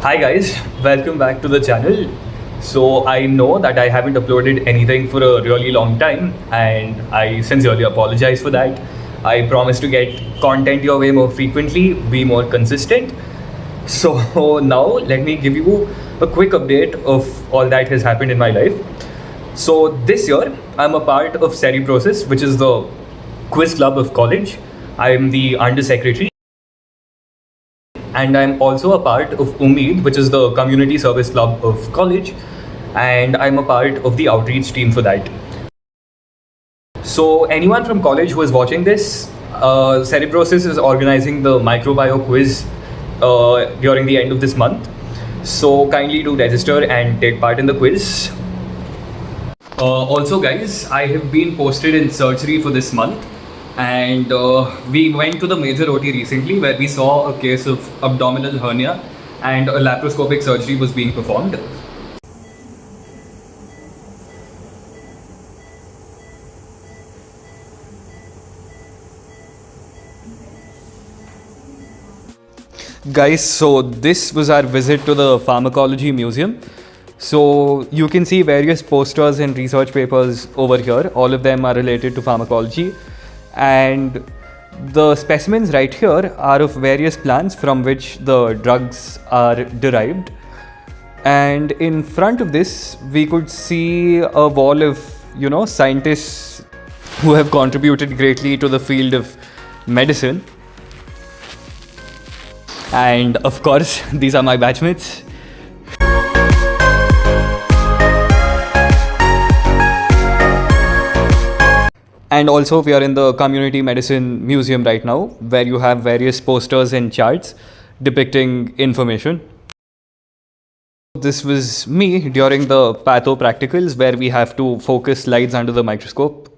Hi guys, welcome back to the channel. So I know that I haven't uploaded anything for a really long time and I sincerely apologize for that. I promise to get content your way more frequently, be more consistent. So now let me give you a quick update of all that has happened in my life. So this year I'm a part of Seri Process, which is the quiz club of college. I'm the under secretary and I'm also a part of Umeed, which is the community service club of college, and I'm a part of the outreach team for that. So anyone from college who is watching this, Cerebrosis is organizing the microbio quiz during the end of this month. So kindly do register and take part in the quiz. Also guys, I have been posted in surgery for this month. And we went to the major OT recently where we saw a case of abdominal hernia and a laparoscopic surgery was being performed. Guys, so this was our visit to the Pharmacology Museum. So you can see various posters and research papers over here. All of them are related to pharmacology. And the specimens right here are of various plants from which the drugs are derived. And in front of this, we could see a wall of, scientists who have contributed greatly to the field of medicine. And of course, these are my batchmates. And also we are in the Community Medicine Museum right now, where you have various posters and charts depicting information. This was me during the patho practicals where we have to focus slides under the microscope.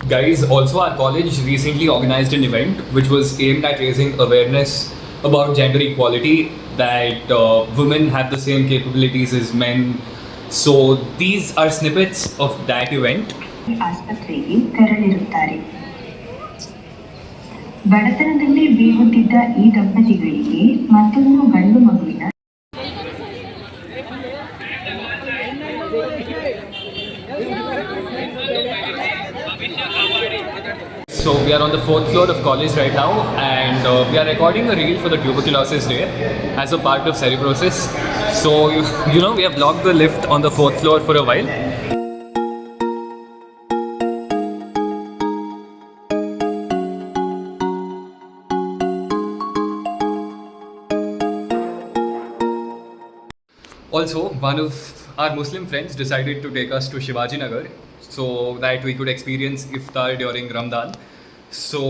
Guys, also our college recently organized an event which was aimed at raising awareness about gender equality, that women have the same capabilities as men. So these are snippets of that event. ಆಸ್ಪತ್ರೆಗೆ ತೆರಳಿರುತ್ತಾರೆ. ಬಡತನದಲ್ಲಿ ಬೀಗುತ್ತಿದ್ದ ಈ ದಂಪತಿಗಳಿಗೆ ಮತ್ತೊಂದು ಗಂಡು ಮಗುವಿನ So we are on the 4th floor of college right now and we are recording a reel for the tuberculosis day as a part of Cerebrosis. So we have locked the lift on the 4th floor for a while. Also, one of our Muslim friends decided to take us to Shivaji Nagar so that we could experience iftar during Ramadan. So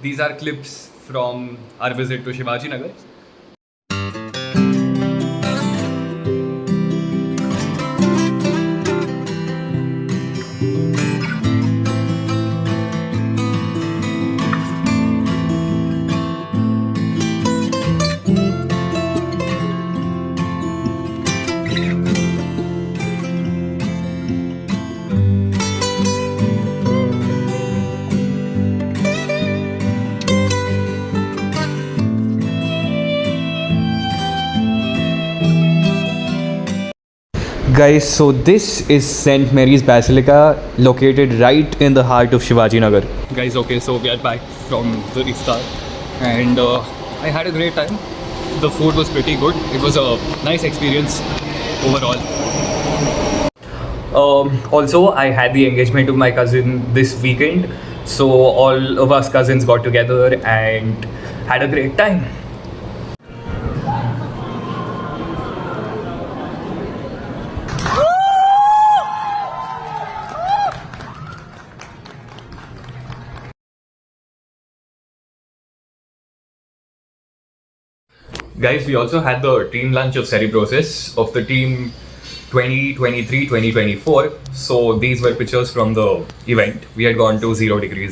these are clips from our visit to Shivaji Nagar. Guys, so this is St. Mary's Basilica, located right in the heart of Shivaji Nagar. Guys, okay, so we are back from the iftar and I had a great time. The food was pretty good. It was a nice experience overall. Also, I had the engagement of my cousin this weekend. So all of us cousins got together and had a great time. Guys, we also had the team lunch of Cerebrosis of the team 2023-2024. So these were pictures from the event. We had gone to 0 degrees.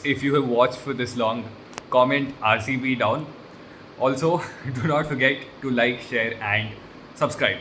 if you have watched for this long, comment RCB down. Also, do not forget to like, share, and subscribe.